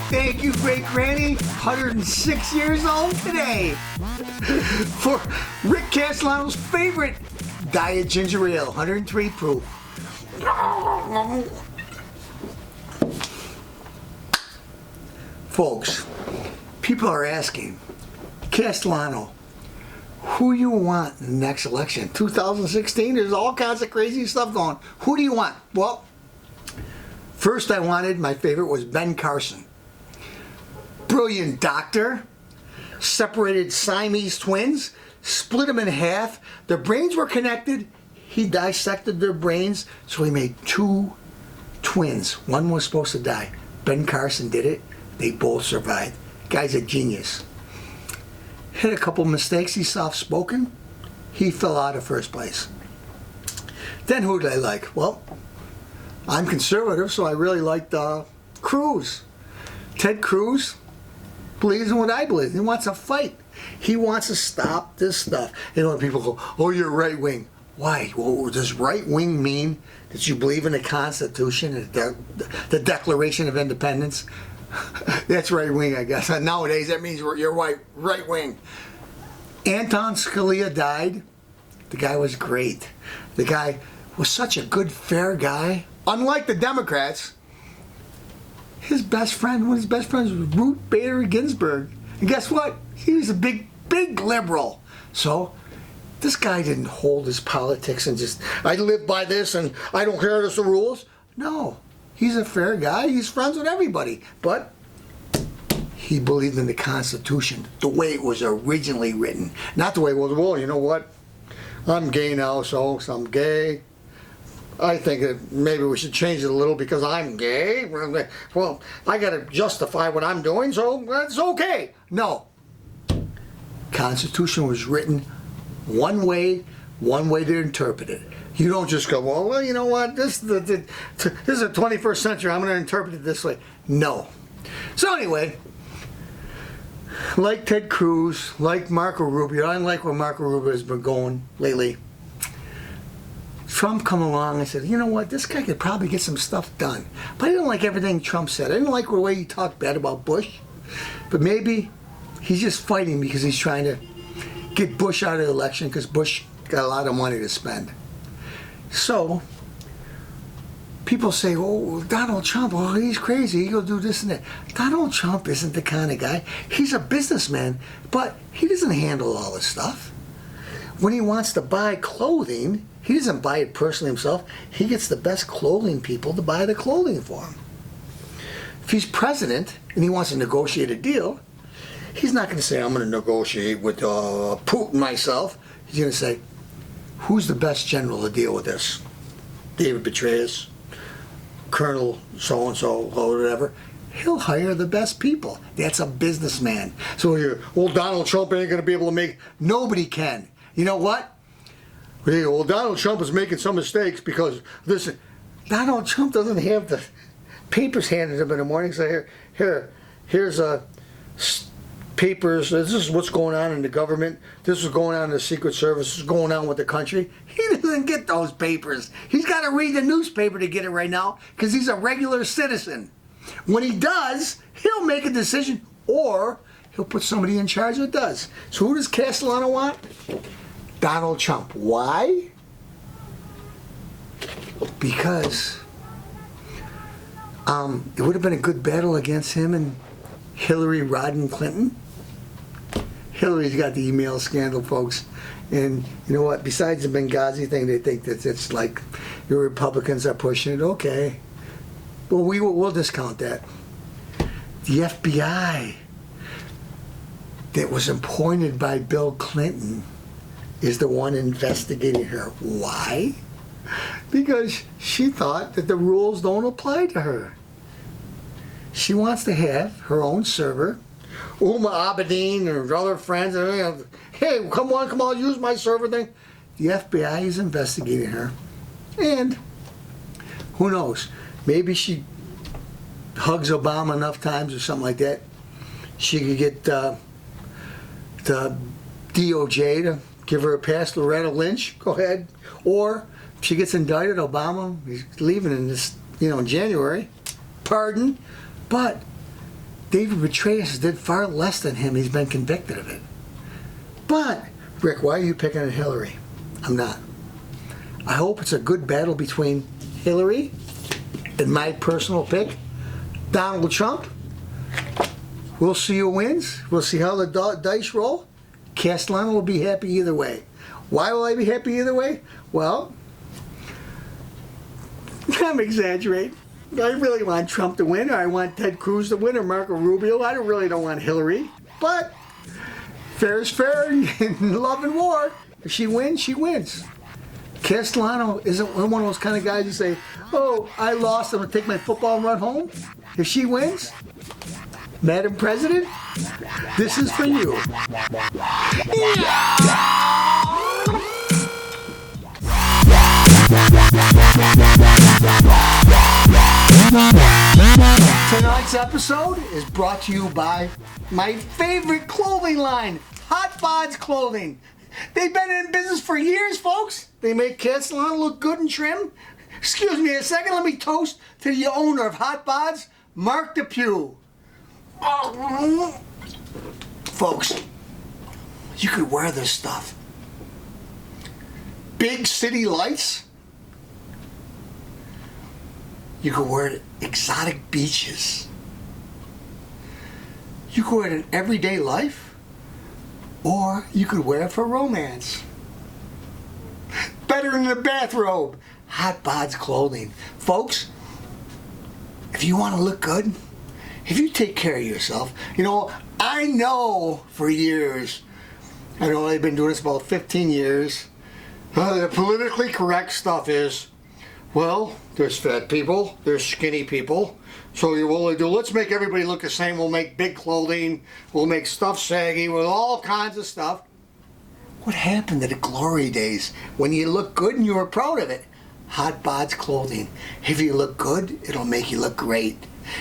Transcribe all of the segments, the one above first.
Thank you, great granny. 106 years old today. For Rick Castellano's favorite diet ginger ale, 103 proof. Folks, people are asking, Castellano, who you want in the next election? 2016, there's all kinds of crazy stuff going. Who do you want? Well, first my favorite was Ben Carson. Brilliant doctor, separated Siamese twins, split them in half. Their brains were connected. He dissected their brains, so he made two twins. One was supposed to die. Ben Carson did it. They both survived. Guy's a genius. Had a couple mistakes. He's soft-spoken. He fell out of first place. Then who did I like? Well, I'm conservative, so I really liked Cruz. Ted Cruz believes in what I believe. He wants a fight. He wants to stop this stuff. You know, when people go, oh, you're right wing. Why? Well, does right wing mean that you believe in the Constitution and the Declaration of Independence? That's right wing, I guess. Nowadays, that means you're right wing. Anton Scalia died. The guy was great. The guy was such a good, fair guy. Unlike the Democrats, one of his best friends was Ruth Bader Ginsburg. And guess what? He was a big liberal. So this guy didn't hold his politics and just, I live by this and I don't care the rules. No, he's a fair guy. He's friends with everybody. But he believed in the Constitution, the way it was originally written. Not the way it was, well, you know what? I'm gay now, so I'm gay. I think that maybe we should change it a little because I'm gay. Well, I got to justify what I'm doing, so that's okay. No. Constitution was written one way to interpret it. You don't just go, well, you know what? This is the 21st century. I'm going to interpret it this way. No. So anyway, like Ted Cruz, like Marco Rubio. I like where Marco Rubio has been going lately. Trump come along and said, you know what, this guy could probably get some stuff done. But I didn't like everything Trump said. I didn't like the way he talked bad about Bush. But maybe he's just fighting because he's trying to get Bush out of the election because Bush got a lot of money to spend. So people say, oh, Donald Trump, oh, he's crazy. He'll do this and that. Donald Trump isn't the kind of guy. He's a businessman, but he doesn't handle all this stuff. When he wants to buy clothing, he doesn't buy it personally himself. He gets the best clothing people to buy the clothing for him. If he's president and he wants to negotiate a deal, he's not going to say, I'm going to negotiate with Putin myself. He's going to say, who's the best general to deal with this? David Petraeus, Colonel so-and-so, or whatever. He'll hire the best people. That's a businessman. So you're, well, Donald Trump ain't going to be able to make, nobody can. You know what? Well, Donald Trump is making some mistakes because, listen, Donald Trump doesn't have the papers handed to him in the morning. So here's papers. This is what's going on in the government. This is going on in the Secret Service. This is going on with the country. He doesn't get those papers. He's got to read the newspaper to get it right now because he's a regular citizen. When he does, he'll make a decision or he'll put somebody in charge that does. So who does Castellano want? Donald Trump. Why? Because it would have been a good battle against him and Hillary Rodham Clinton. Hillary's got the email scandal, folks. And you know what? Besides the Benghazi thing, they think that it's like the Republicans are pushing it. Okay. Well, we'll discount that. The FBI that was appointed by Bill Clinton is the one investigating her. Why? Because she thought that the rules don't apply to her. She wants to have her own server. Uma Abedin and her other friends, hey, come on, use my server thing. The FBI is investigating her. And who knows? Maybe she hugs Obama enough times or something like that. She could get the DOJ to give her a pass, Loretta Lynch, go ahead. Or if she gets indicted, Obama, he's leaving in this, in January, pardon. But David Petraeus did far less than him. He's been convicted of it. But, Rick, why are you picking on Hillary? I'm not. I hope it's a good battle between Hillary and my personal pick, Donald Trump. We'll see who wins. We'll see how the dice roll. Castellano will be happy either way. Why will I be happy either way? Well, I'm exaggerating. I really want Trump to win, or I want Ted Cruz to win, or Marco Rubio. I really don't want Hillary. But fair is fair in love and war. If she wins, she wins. Castellano isn't one of those kind of guys who say, oh, I lost, I'm going to take my football and run home. If she wins, Madam President, this is for you. Tonight's episode is brought to you by my favorite clothing line, Hot Bods Clothing. They've been in business for years, folks. They make Castellano look good and trim. Excuse me a second, let me toast to the owner of Hot Bods, Mark Depew. Folks, you could wear this stuff. Big city lights. You could wear it at exotic beaches. You could wear it in everyday life. Or you could wear it for romance. Better than a bathrobe. Hot Bods Clothing. Folks, if you want to look good, if you take care of yourself, I know for years, I know I've been doing this about 15 years, the politically correct stuff is, well, there's fat people, there's skinny people, so let's make everybody look the same. We'll make big clothing, we'll make stuff saggy, with all kinds of stuff. What happened to the glory days when you look good and you were proud of it? Hot Bods Clothing. If you look good, it'll make you look great.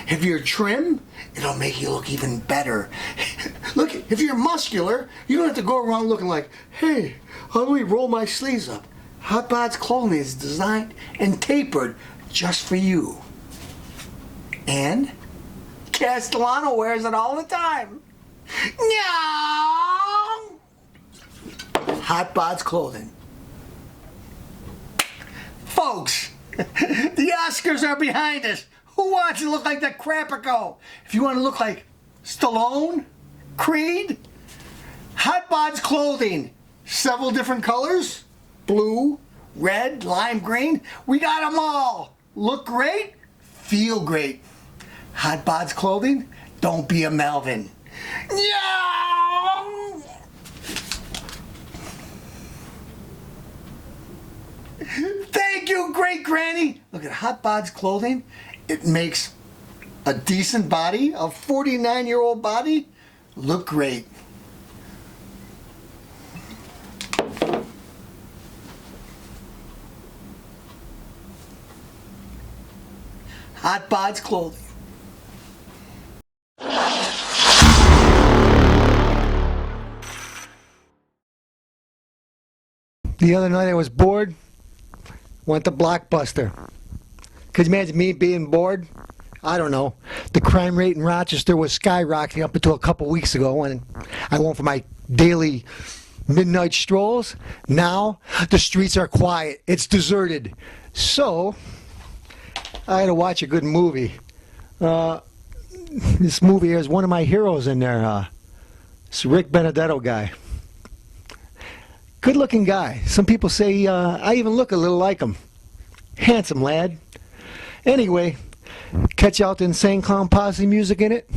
If you're trim, it'll make you look even better. Look, if you're muscular, you don't have to go around looking like, hey, how do we roll my sleeves up? Hot Bods Clothing is designed and tapered just for you. And Castellano wears it all the time. No! Hot Bods Clothing. Folks, the Oscars are behind us. Who wants to look like the Crapico? If you want to look like Stallone, Creed, Hot Bods Clothing, several different colors, blue, red, lime green, we got them all. Look great, feel great. Hot Bods Clothing, don't be a Melvin. Yeah! Thank you, great granny. Look at Hot Bods Clothing. It makes a decent body, a 49-year-old body, look great. Hot Bods Clothing. The other night I was bored, went to Blockbuster. Could you imagine me being bored? I don't know. The crime rate in Rochester was skyrocketing up until a couple weeks ago when I went for my daily midnight strolls. Now the streets are quiet. It's deserted. So I had to watch a good movie. This movie has one of my heroes in there. This Rick Benedetto guy. Good looking guy. Some people say I even look a little like him. Handsome lad. Anyway, catch out the Insane Clown Posse music in it.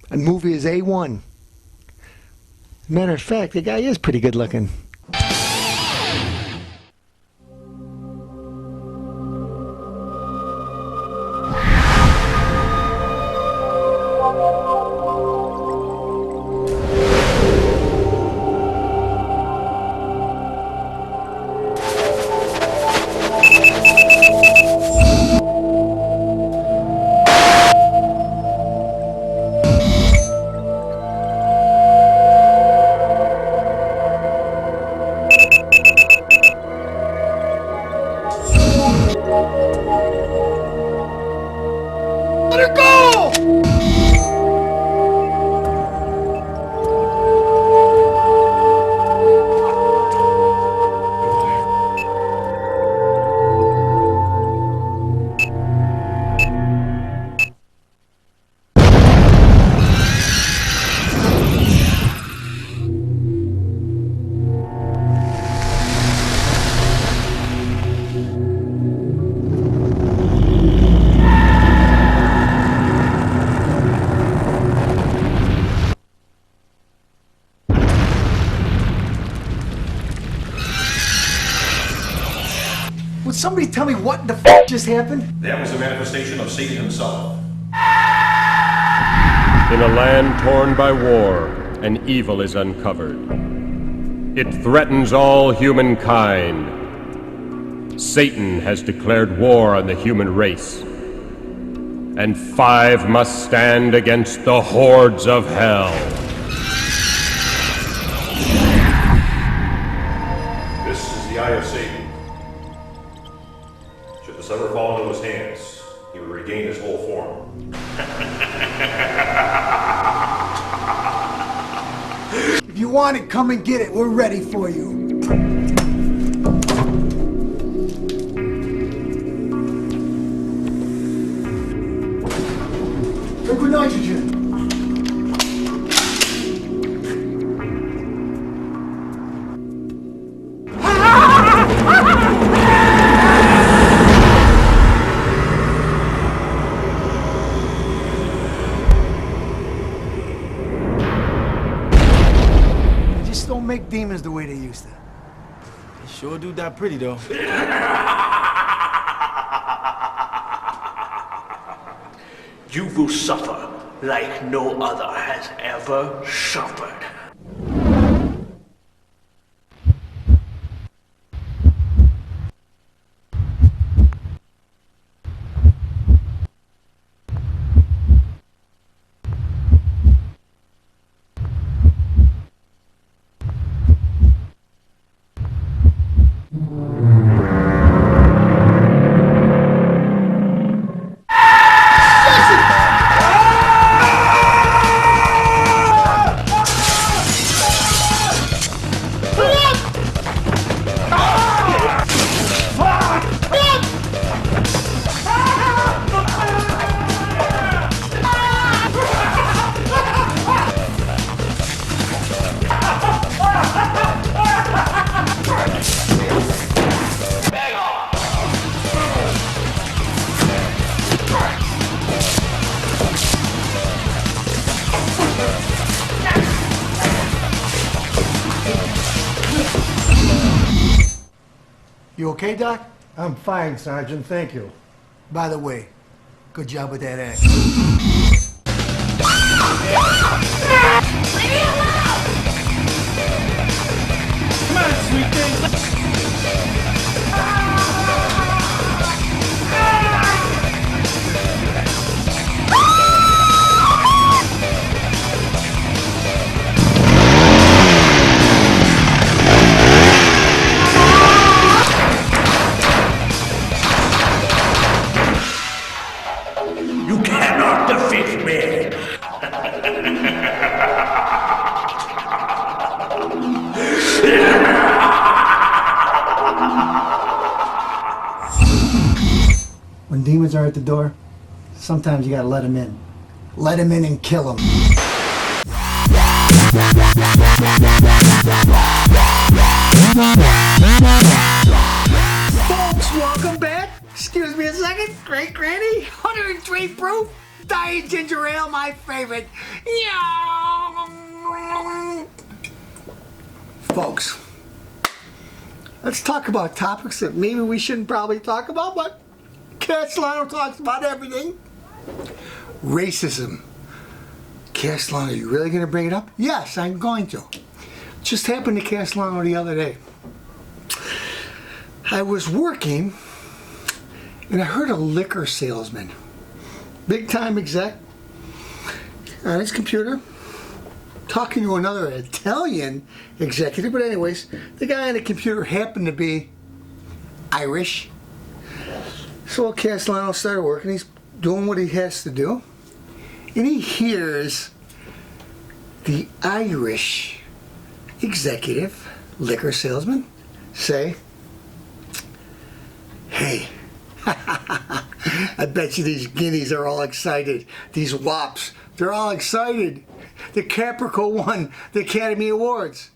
The movie is A1. Matter of fact, the guy is pretty good looking. Let her go! Would somebody tell me what the f just happened? That was a manifestation of Satan himself. In a land torn by war, an evil is uncovered. It threatens all humankind. Satan has declared war on the human race. And 5 must stand against the hordes of hell. This is the eye of Satan. Should this ever fall into his hands, he would regain his whole form. If you want it, come and get it. We're ready for you. Liquid nitrogen. Just don't make demons the way they used to. They sure do that pretty though. You will suffer like no other has ever suffered. You okay, Doc? I'm fine, Sergeant, thank you. By the way, good job with that act. Come on, sweet thing. You cannot defeat me. When demons are at the door, sometimes you gotta let them in. Let them in and kill them. Folks, welcome back. Excuse me a second. Great Granny, 103 proof, diet ginger ale, my favorite. Folks, let's talk about topics that maybe we shouldn't probably talk about, but Castellano talks about everything. Racism. Castellano, are you really going to bring it up? Yes, I'm going to. Just happened to Castellano the other day. I was working and I heard a liquor salesman, big time exec, on his computer, talking to another Italian executive. But anyways, the guy on the computer happened to be Irish. So Castellano started working. He's doing what he has to do, and he hears the Irish executive liquor salesman say, "Hey, I bet you these guineas are all excited. These wops, they're all excited. The Caprico won the Academy Awards."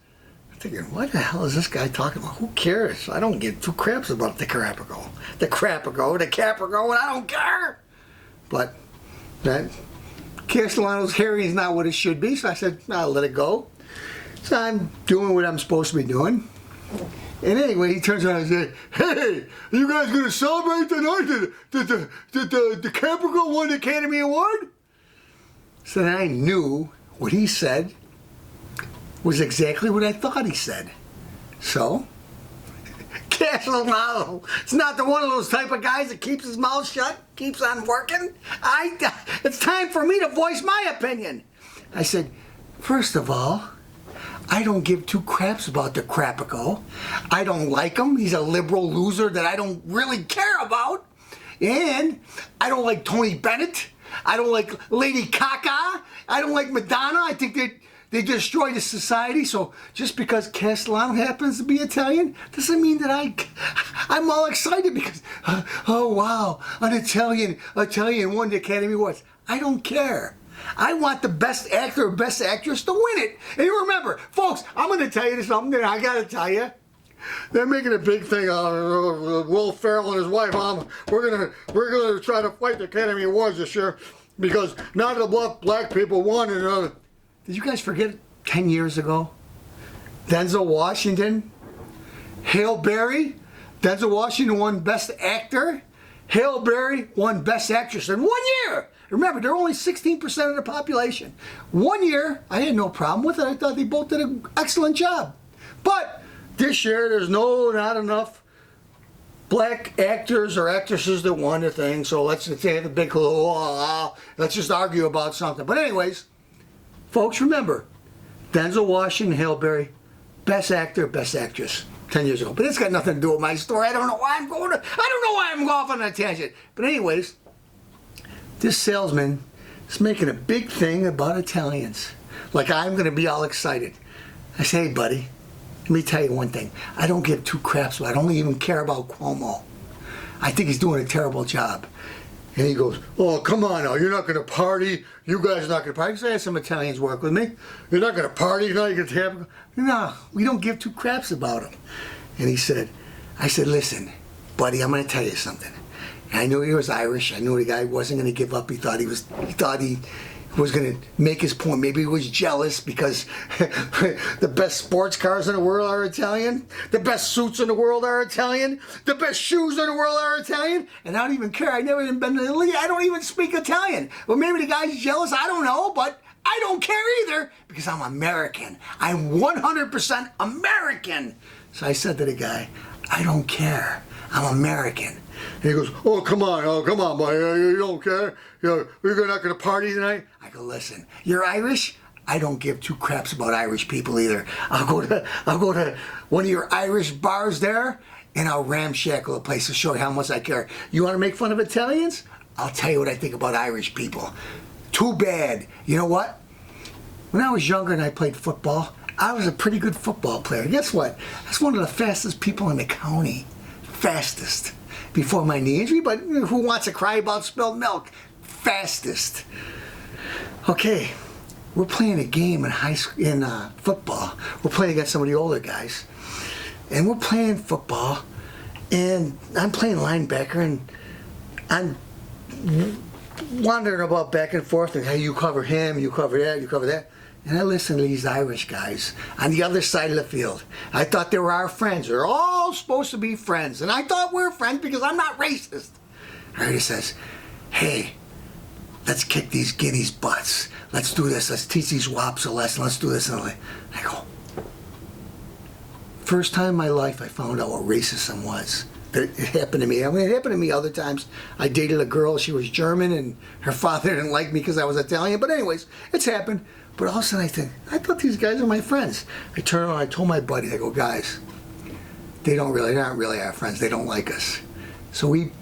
I'm thinking, what the hell is this guy talking about? Who cares? I don't give two craps about the Caprico. The Caprico, and I don't care. But that Castellano's hearing is not what it should be, so I said, I'll let it go. So I'm doing what I'm supposed to be doing. And anyway, he turns around and says, "Hey, are you guys going to celebrate tonight that the Caprico won the Academy Award?" So then I knew what he said was exactly what I thought he said. So, Castellano is not the one of those type of guys that keeps his mouth shut, keeps on working. It's time for me to voice my opinion. I said, first of all, I don't give two craps about the Crapico. I don't like him. He's a liberal loser that I don't really care about. And I don't like Tony Bennett. I don't like Lady Gaga. I don't like Madonna. I think they destroy the society. So just because Castellano happens to be Italian doesn't mean that I'm all excited because, oh wow, an Italian won the Academy Awards. I don't care. I want the best actor or best actress to win it. And you remember, folks, I'm going to tell you something that I got to tell you. They're making a big thing out of Will Ferrell and his wife. We're gonna try to fight the Academy Awards this year because not enough black people won. And did you guys forget 10 years ago? Denzel Washington, Halle Berry. Denzel Washington won Best Actor. Halle Berry won Best Actress in 1 year. Remember, they're only 16% of the population. 1 year, I had no problem with it. I thought they both did an excellent job. But this year, there's not enough black actors or actresses that won the thing. So let's say the big let's just argue about something. But anyways, folks, remember, Denzel Washington, Halle Berry, Best Actor, Best Actress, 10 years ago. But it's got nothing to do with my story. I don't know why I'm going off on a tangent. But anyways, this salesman is making a big thing about Italians. Like I'm going to be all excited. I say, hey, buddy, let me tell you one thing. I don't give two craps. I don't even care about Cuomo. I think he's doing a terrible job. And he goes, oh, come on now. You're not going to party. You guys are not going to party. Because I had some Italians work with me. You're not going to party. You're not going to have... No, we don't give two craps about him. And I said, listen, buddy, I'm going to tell you something. And I knew he was Irish. I knew the guy wasn't going to give up. He thought he was going to make his point. Maybe he was jealous because the best sports cars in the world are Italian. The best suits in the world are Italian. The best shoes in the world are Italian. And I don't even care. I never even been to Italy. I don't even speak Italian. Well, maybe the guy's jealous. I don't know. But I don't care either because I'm American. I'm 100% American. So I said to the guy, I don't care. I'm American. And he goes, oh, come on, boy, you don't care? You're not going to party tonight? I go, listen, you're Irish? I don't give two craps about Irish people either. I'll go to one of your Irish bars there, and I'll ramshackle the place to show you how much I care. You want to make fun of Italians? I'll tell you what I think about Irish people. Too bad. You know what? When I was younger and I played football, I was a pretty good football player. Guess what? That's one of the fastest people in the county. Fastest. Before my knee injury, but who wants to cry about spilled milk? Fastest. Okay, we're playing a game in football. We're playing against some of the older guys, and we're playing football, and I'm playing linebacker, and I'm wandering about back and forth, and hey, you cover him, you cover that, you cover that. And I listen to these Irish guys on the other side of the field. I thought they were our friends. They're all supposed to be friends. And I thought we were friends because I'm not racist. And he says, hey, let's kick these guineas' butts. Let's do this. Let's teach these wops a lesson. Let's do this. And I go, first time in my life I found out what racism was. It happened to me. I mean, it happened to me other times. I dated a girl. She was German, and her father didn't like me because I was Italian. But anyways, it's happened. But all of a sudden I thought these guys are my friends. I turned around, I told my buddy, I go, guys, they're not really our friends. They don't like us. So we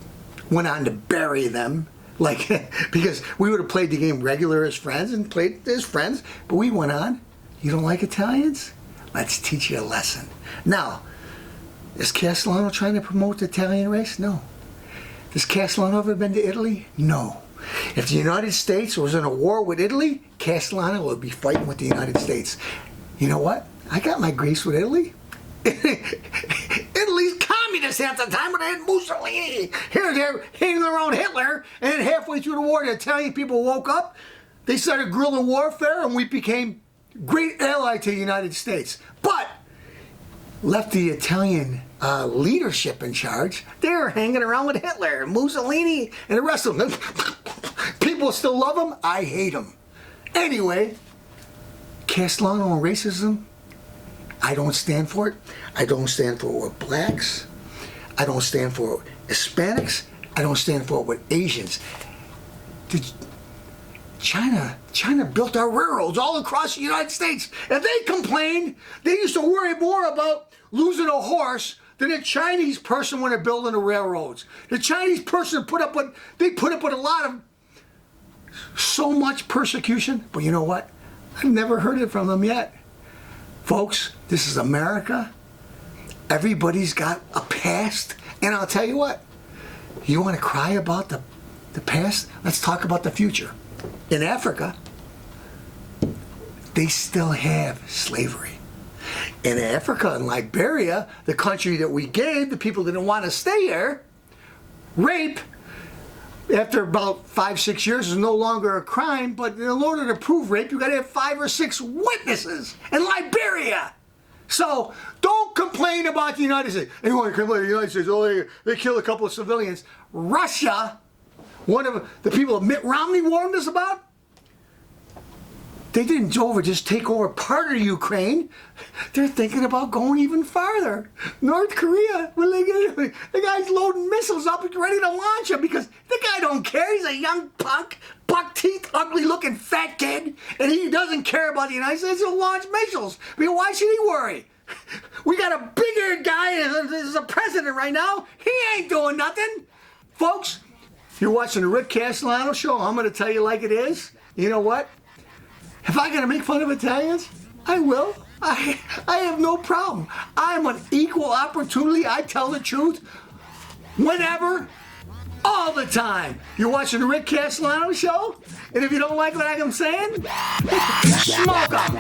went on to bury them Like, because we would have played the game regular as friends and played as friends, but we went on. You don't like Italians? Let's teach you a lesson. Now, is Castellano trying to promote the Italian race? No. Has Castellano ever been to Italy? No. If the United States was in a war with Italy, Castellano would be fighting with the United States. You know what? I got my grace with Italy. Italy's communist half the time, but they had Mussolini. Here they're hanging around Hitler, and then halfway through the war, the Italian people woke up. They started guerrilla warfare, and we became great ally to the United States. But left the Italian leadership in charge. They were hanging around with Hitler, Mussolini, and the rest of them. People still love him. I hate him. Anyway, Castellano and racism, I don't stand for it. I don't stand for it with blacks. I don't stand for it with Hispanics. I don't stand for it with Asians. China built our railroads all across the United States. And they complained. They used to worry more about losing a horse than a Chinese person when they're building the railroads. The Chinese person put up with a lot of so much persecution. But you know what? I've never heard it from them yet. Folks, this is America. Everybody's got a past. And I'll tell you what, you want to cry about the past? Let's talk about the future. In Africa, they still have slavery. In Africa and Liberia, the country that we gave, the people that didn't want to stay here, rape, after about 5-6 years, is no longer a crime, but in order to prove rape, you got to have 5 or 6 witnesses in Liberia. So don't complain about the United States. Anyone complain about the United States? Oh, they killed a couple of civilians. Russia, one of the people that Mitt Romney warned us about, they didn't just take over part of Ukraine. They're thinking about going even farther. North Korea, the guy's loading missiles up and ready to launch them because the guy don't care. He's a young punk, buck-teeth, ugly-looking fat kid, and he doesn't care about the United States. He'll launch missiles. I mean, why should he worry? We got a bigger guy as a president right now. He ain't doing nothing. Folks, you're watching the Rick Castellano show. I'm going to tell you like it is. You know what? If I gotta make fun of Italians, I will. I have no problem. I'm an equal opportunity. I tell the truth whenever, all the time. You're watching the Rick Castellano show, and if you don't like what I'm saying, smoke them.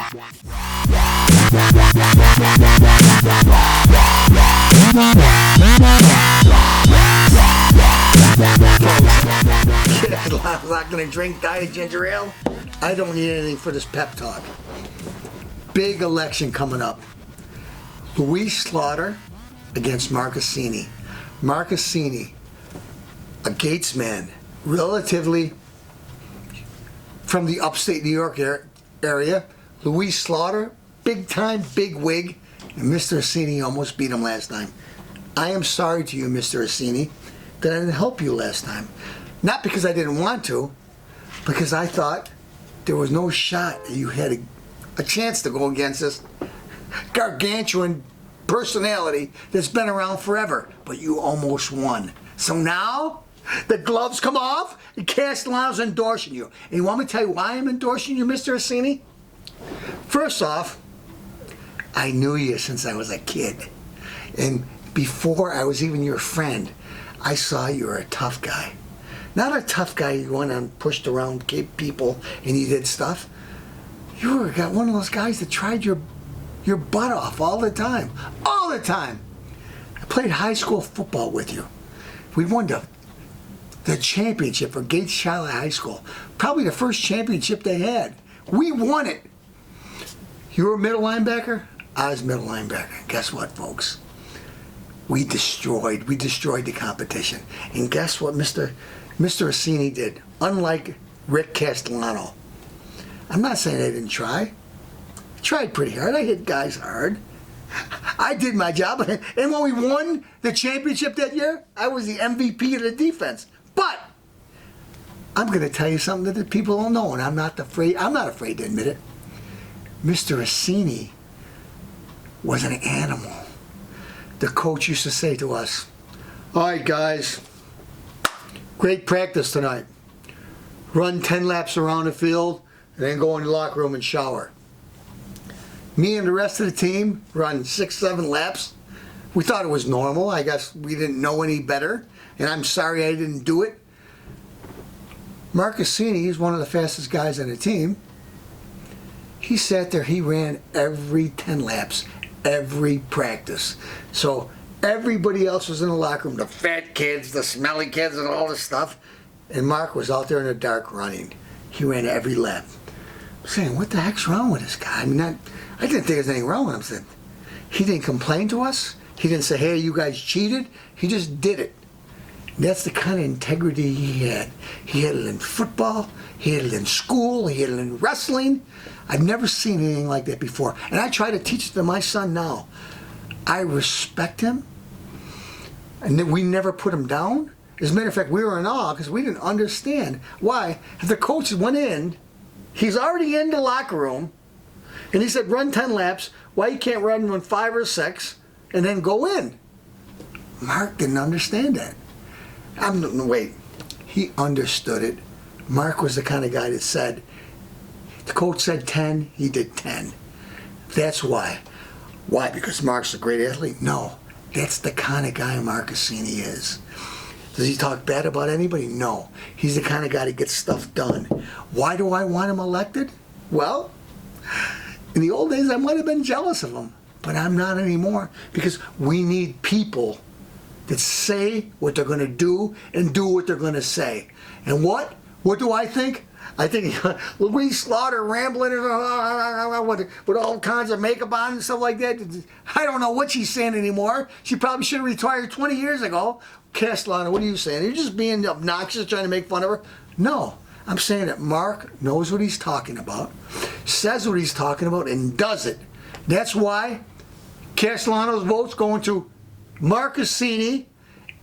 Castellano's not gonna drink Diet Ginger Ale. I don't need anything for this pep talk. Big election coming up. Luis Slaughter against Marcassini. Marcassini, a Gates man, relatively from the upstate New York area. Luis Slaughter, big time, big wig, and Mr. Assini almost beat him last time. I am sorry to you, Mr. Assini, that I didn't help you last time. Not because I didn't want to, because I thought there was no shot that you had a chance to go against this gargantuan personality that's been around forever. But you almost won. So now the gloves come off and Castellano's endorsing you. And you want me to tell you why I'm endorsing you, Mr. Assini? First off, I knew you since I was a kid. And before I was even your friend, I saw you were a tough guy. Not a tough guy you went and pushed around people and you did stuff. You got one of those guys that tried your butt off all the time. All the time. I played high school football with you. We won the championship for Gates Charlotte High School. Probably the first championship they had. We won it. You were a middle linebacker? I was middle linebacker. Guess what, folks? We destroyed the competition. And guess what Mr. Assini did? Unlike Rick Castellano. I'm not saying I didn't try. I tried pretty hard. I hit guys hard. I did my job. And when we won the championship that year, I was the MVP of the defense. But I'm going to tell you something that the people don't know, and I'm not afraid to admit it. Mr. Assini was an animal. The coach used to say to us, "All right, guys, great practice tonight. run 10 laps around the field, and then go in the locker room and shower. Me and the rest of the team run 6, 7 laps. We thought it was normal. I guess we didn't know any better, and I'm sorry I didn't do it. Mark Cassini is one of the fastest guys on the team. He sat there, he ran every 10 laps, every practice. So everybody else was in the locker room, the fat kids, the smelly kids, and all this stuff. And Mark was out there in the dark running. He ran every lap. I'm saying, what the heck's wrong with this guy? I mean, I didn't think there was anything wrong with him. I said, he didn't complain to us. He didn't say, hey, you guys cheated. He just did it. And that's the kind of integrity he had. He had it in football. He had it in school. He had it in wrestling. I've never seen anything like that before. And I try to teach it to my son now. I respect him. And we never put him down. As a matter of fact, we were in awe because we didn't understand why. If the coach went in, he's already in the locker room, and he said run 10 laps, why you can't run 5 or 6 and then go in? Mark didn't understand that. Wait, he understood it. Mark was the kind of guy that said, the coach said 10, he did 10. That's why. Why? Because Mark's a great athlete? No. That's the kind of guy Mark Cassini is. Does he talk bad about anybody? No. He's the kind of guy that gets stuff done. Why do I want him elected? Well, in the old days I might have been jealous of him, but I'm not anymore, because we need people that say what they're going to do and do what they're going to say. And what? What do I think? I think Louise Slaughter rambling with all kinds of makeup on and stuff like that. I don't know what she's saying anymore. She probably should have retired 20 years ago. Castellano, what are you saying? You're just being obnoxious, trying to make fun of her? No. I'm saying that Mark knows what he's talking about, says what he's talking about, and does it. That's why Castellano's vote's going to Mark Cassini,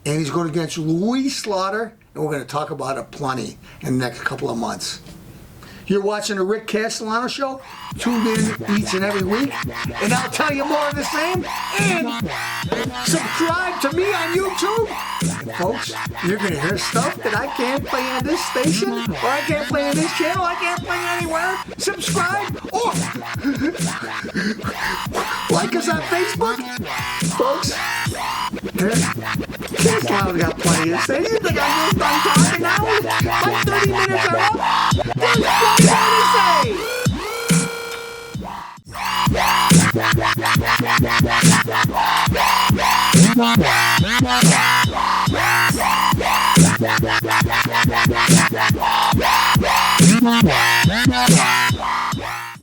and he's going against Louise Slaughter, and we're going to talk about it plenty in the next couple of months. You're watching the Rick Castellano Show. Tune in each and every week, and I'll tell you more of the same. And subscribe to me on YouTube. Folks, you're going to hear stuff that I can't play on this station, or I can't play on this channel, I can't play anywhere. Subscribe, or like us on Facebook. Folks, Castellano's got plenty to say. You think I'm just done talking now? My 30 minutes are up. There's plenty more to say.